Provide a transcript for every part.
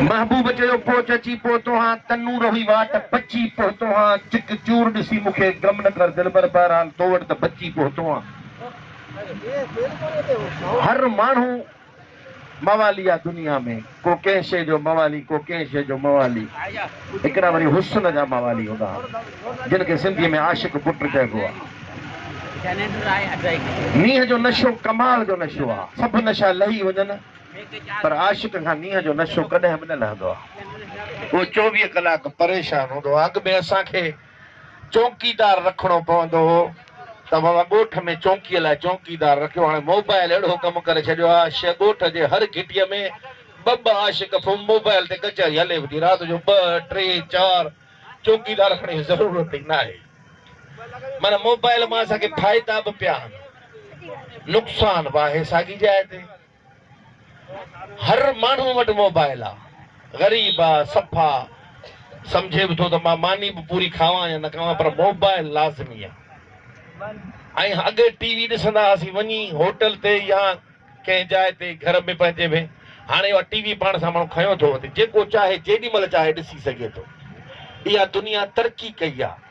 महबूब चयो पोइ चची पहुतो हाँ तनूर हुई वाट बची पहुतो हाँ चिक चूर ॾिसी मूंखे गम न कर दिलबर बहरहाल तो वटि त बची पहुतो हाँ हर माण्हू मवाली आहे दुनिया में को कंहिं शइ जो मवाली को कंहिं शइ जो मवाली हिकिड़ा वरी हुस्न जा मवाली हूंदा जिन खे सिंधीअ में आशिक पुट चइबो आहे नींहं जो नशो कमाल जो नशो आहे सभु नशा लही वञनि पर आशिक खां नींहं जो नशो कॾहिं बि न लहंदो आहे उहो 24 कलाक परेशान हूंदो आहे अॻु में असांखे चौकीदार रखिणो पवंदो हो त बाबा ॻोठ में चौकीअ लाइ चौकीदार रखियो हाणे मोबाइल अहिड़ो कमु करे छॾियो आहे शइ ॻोठ जे हर घिटीअ में ॿ आशिक मोबाइल ते कचहरी हले थी राति जो 2 3 4 चौकीदार रखण जी ज़रूरत ई न आहे माना मोबाइल मां असांखे फ़ाइदा बि पिया आहिनि नुक़सान बि आहे साॻी जाइ ते हर माण्हू वटि मोबाइल आहे ग़रीब आहे सफ़ा सम्झे बि थो त मां मानी बि पूरी खावां या न खावां पर मोबाइल लाज़मी आहे ऐं अॻे टीवी ॾिसंदा हुआसीं वञी होटल ते या कंहिं जाइ ते घर में पंहिंजे में हाणे उहा टीवी पाण सां माण्हू खयो थो वञे जेको चाहे जेॾी महिल चाहे ॾिसी सघे थो इहा दुनिया तरक़ी कई आहे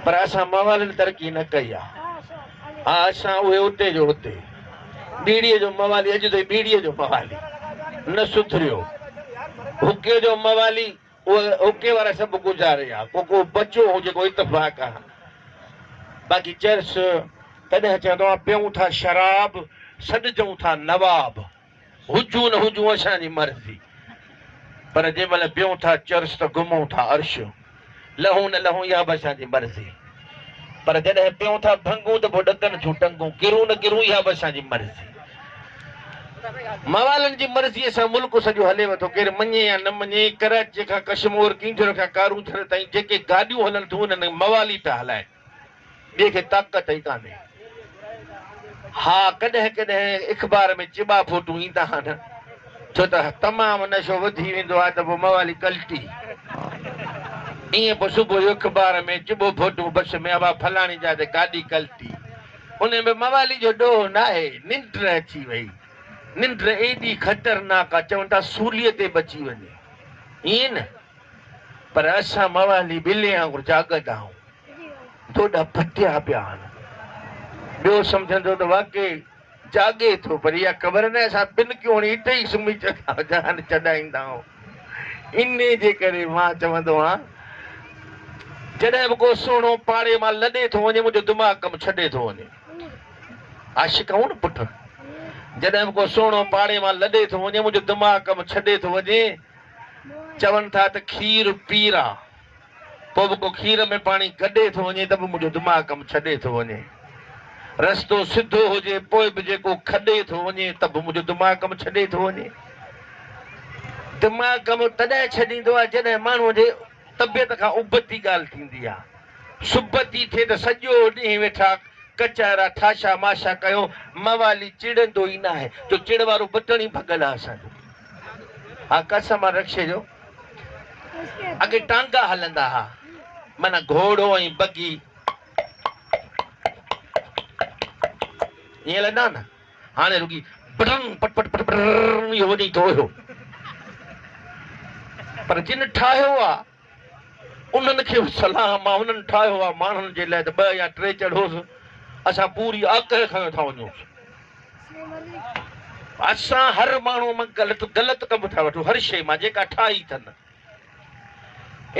पर असां मवालिन तरक़ी न कई आहे हा असां उहे उते जो उते बीड़ीअ जो मवाली अॼु ताईं बीड़ीअ जो मवाली न सुधरियो हुके जो मवाली उहे हुके वारा सभु गुज़ारे आहे को बचो हुजे को इतफ़ाक़ आहे बाक़ी चर्स तॾहिं चवंदो आहे पियूं था शराब सॾजूं था नवाब हुजूं न हुजूं असांजी मर्ज़ी पर जंहिं महिल पियूं था चर्स त घुमूं था अर्श लहूं न लहूं इहा बि असांजी मर्ज़ी पर जॾहिं पियूं था भंगूं त पोइ ॾकनि थियूं टंगूं किरूं न किरूं इहा बि असांजी मर्ज़ी मवालनि जी मर्ज़ीअ सां मुल्क सॼो हले वेठो केरु मञे या न मञे कराची खां कश्मीर किंजर खां कारूथर ताईं जेके गाॾियूं हलनि थियूं उन्हनि मवाली पिया हलाइनि ॿिए खे ताक़त ई कान्हे हा कॾहिं कॾहिं अख़बार में चिॿा फोटूं ईंदा आहिनि छो त तमामु नशो वधी वेंदो आहे त पोइ मवाली कल्टी ईअं पोइ सुबुह जो अख़बार में चिॿो फोटूं बस में अबा फलाणी जाइ ते गाॾी कल्टी उन में मवाली जो ॾोह न आहे निंड अची वई निंड एॾी ख़तरनाक आहे चवनि था सूलीअ ते बची वञे ईअं न पर असां मवाली ॿिले वांगुरु जाॻंदा आहियूं थोड़ा फटिया पिया आहिनि ॿियो सम्झंदो त वाकई जाॻे थो पर इहा ख़बर न असां पिनकियूं हिते ई सुम्ही चङा जान चढ़ाईंदा आहियूं इन जे करे मां चवंदो आहियां जॾहिं बि को सुहिणो पाड़े मां लॾे थो वञे मुंहिंजो दिमाग़ कमु छॾे थो वञे आशिक़ आहियूं न पुटु जॾहिं बि को सुहिणो पाड़े मां लॾे थो वञे मुंहिंजो दिमाग़ कमु छॾे थो वञे चवनि था त खीर पीर आहे पोइ बि को खीर में पाणी कढे थो वञे त बि मुंहिंजो दिमाग़ कमु छॾे थो वञे रस्तो सिधो हुजे पोइ बि जेको खॾे थो वञे त बि मुंहिंजो दिमाग़ कमु छॾे थो वञे दिमाग़ कमु तॾहिं छॾींदो आहे जॾहिं माण्हूअ जे तबियत खां उबती ॻाल्हि थींदी आहे सुबती थिए त सॼो ॾींहुं वेठा कचारा ठाशा माशा कयो मवाली चिड़ंदो ई न आहे जो चिड़ वारो बटण ई भॻल आहे असांजो हा कसम रक्षे जो अॻे टांगा हलंदा हुआ माना घोड़ो ऐं बगी ईअं हलंदा न हाणे रुगी पटंग पट पट पट इहो वञी थो हुयो पर जिन ठाहियो आहे उन्हनि खे सलाम आहे उन्हनि ठाहियो आहे माण्हुनि जे लाइ त 2 या 3 चढ़ोसि असां पूरी आकड़ खयो था वञूं असां हर माण्हू मां ग़लति कमु था वठूं हर शइ मां जेका ठाही अथनि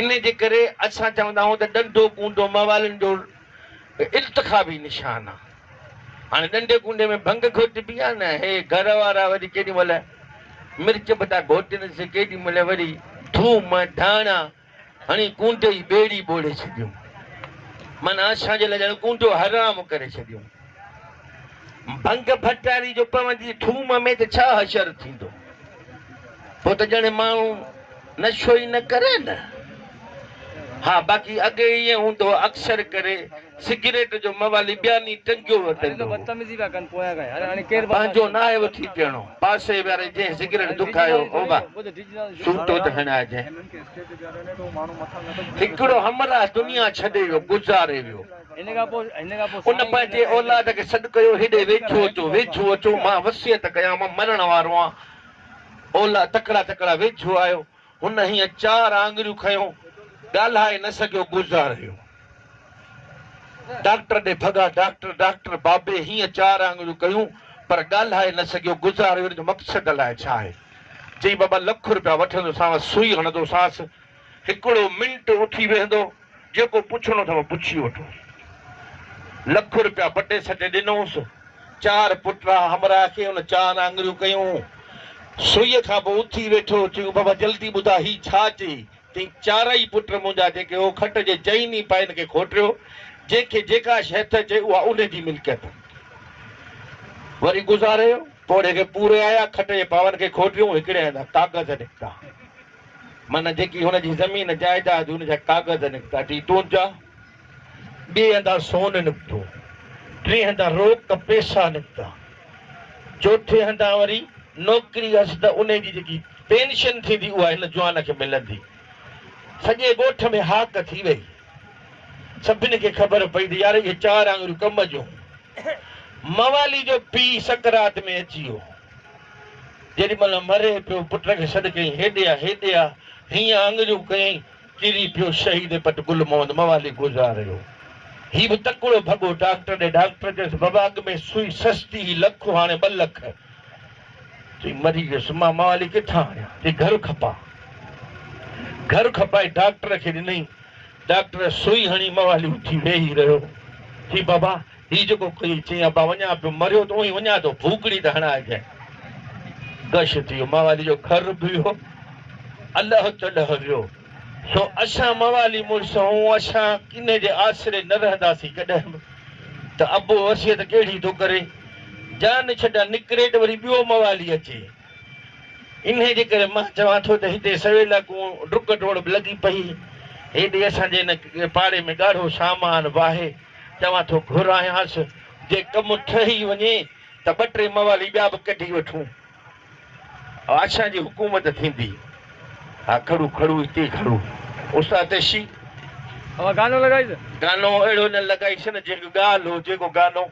इन जे करे असां चवंदा आहियूं त ॾंडो कूंडो मवालिन जो इल्तिखाबी निशान आहे हाणे ॾंडे कूंडे में भंग घोटबी आहे न हे घर वारा वरी केॾी महिल मिर्च बि था घोटनि से केॾी महिल वरी थूम धाणा हणी कूंडे जी ॿेड़ी ॿोड़े छॾियूं माना असांजे लाइ ॼण कूंडो हराम करे छॾियूं भंग भटारी जो पवंदी थूम में त छा हशर थींदो पोइ त ॼण माण्हू नशो ई न करे न हाँ बाक़ी अगे ये हूं तो अक्सर करे सिगरेट जो मवाली ॿियानी टंगियो वठंदो पंहिंजो न आहे वठी पियणो पासे वारे जंहिं सिगरेट दुखायो ओबा सूटो त हणाइजे हिकिड़ो हमरा दुनिया छॾे वियो गुज़ारे वियो उन पंहिंजे औलाद खे सॾु कयो हेॾे वेझो अचो मां वसियत कयां मां मरण वारो आहियां ओला तकड़ा तकड़ा वेझो आयो, हुन हीअं 4 आङुरियूं खयूं, ॻाल्हाए न सघियो, गुज़ारियो। डॉक्टर ॾे भॻा, डॉक्टर बाबे हीअं 4 आङुरियूं कयूं पर ॻाल्हाए न सघियो, गुज़ारियो। हिन जो मक़सद अलाए छा आहे। चई बाबा लख रुपया वठंदोसांव, सुई हणंदोसांसि, हिकिड़ो मिंट उथी वेंदो, जेको पुछणो अथव पुछी वठो। लख रुपया बटे सटे ॾिनोसि। 4 पुटा हमरा खे हुन 4 आङुरियूं कयूं, सुईअ खां पोइ उथी वेठो। चयूं बाबा जल्दी ॿुधा ही छा चई। चई 4 ई पुट मुंहिंजा जेके हो खट जे चईनी पाइनि खे खोटियो, जंहिंखे जेका शइ चए उहा उन जी मिल्कियत। वरी गुज़ारियो, पोड़े खे पूरे आया, खट जे पावनि खे खोटियूं, हिकिड़े हंधा कागज़ निकिता, माना जेकी हुनजी ज़मीन जाइदाद हुनजा कागज़ निकिता। टी तुंहिंजा, ॿिए हंधा सोन निकितो, 3 हंधा रोक पैसा निकिता, चौथे हंधा वरी नौकिरी हुअसि त उन जी जेकी पेंशन थींदी उहा हिन जुवान खे मिलंदी। सॼे ॻोठ में हाक थी वई। सभिनी खे ख़बर पई त यार इहे 4 आङुरियूं कम जूं। मवाली जो पीउ सकरात में अची वियो। जेॾी महिल मरे पियो, पुट खे सॾु कयईं, हेॾे आ, हीअं आङुरियूं कयईं, किरी पियो शहीद पट गुल मोहम्मद, मवाली गुज़ारियो। ही बि तकिड़ो भॻो डॉक्टर ॾे। डॉक्टर चयोसि बाबा अॻ में सुई सस्ती ही, लख, हाणे 2 लख। चई मरी वियुसि, मां मवाली किथां आहियां। चई घर खपा। घर खपाए डॉक्टर खे ॾिनई। डॉक्टर सुई हणी मवाली उथी वेही रहियो। चई बाबा ही जेको कई। चई अबा वञा पियो, मरियो त उहो वञा थो, भूकड़ी त हणाइजांइ। गश थी वियो, मवाली जो घर बि वियो, अलाह चलह वियो। सो असां मवाली मुड़ुस ऐं असां इन जे आसरे न रहंदासीं कॾहिं बि, त अबो वसियत कहिड़ी थो करे, जान छॾा निकिरे त वरी ॿियो मवाली अचे। इन जे करे मां चवां थो त हिते सवेल को डुक डोड़ बि लॻी पई। हेॾे असांजे हिन पाड़े में ॻाढ़ो सामान वाहे, चवां थो घुरायांसि, जे कमु ठही वञे त 2-3 मवाली ॿिया बि कढी वठूं, असांजी हुकूमत थींदी। हा खड़ू खड़ू हिते खड़ू। उस्ताद शी गानो लगाई, गानो अहिड़ो न लॻाइसि न जेको ॻाल्हि हो, जेको गानो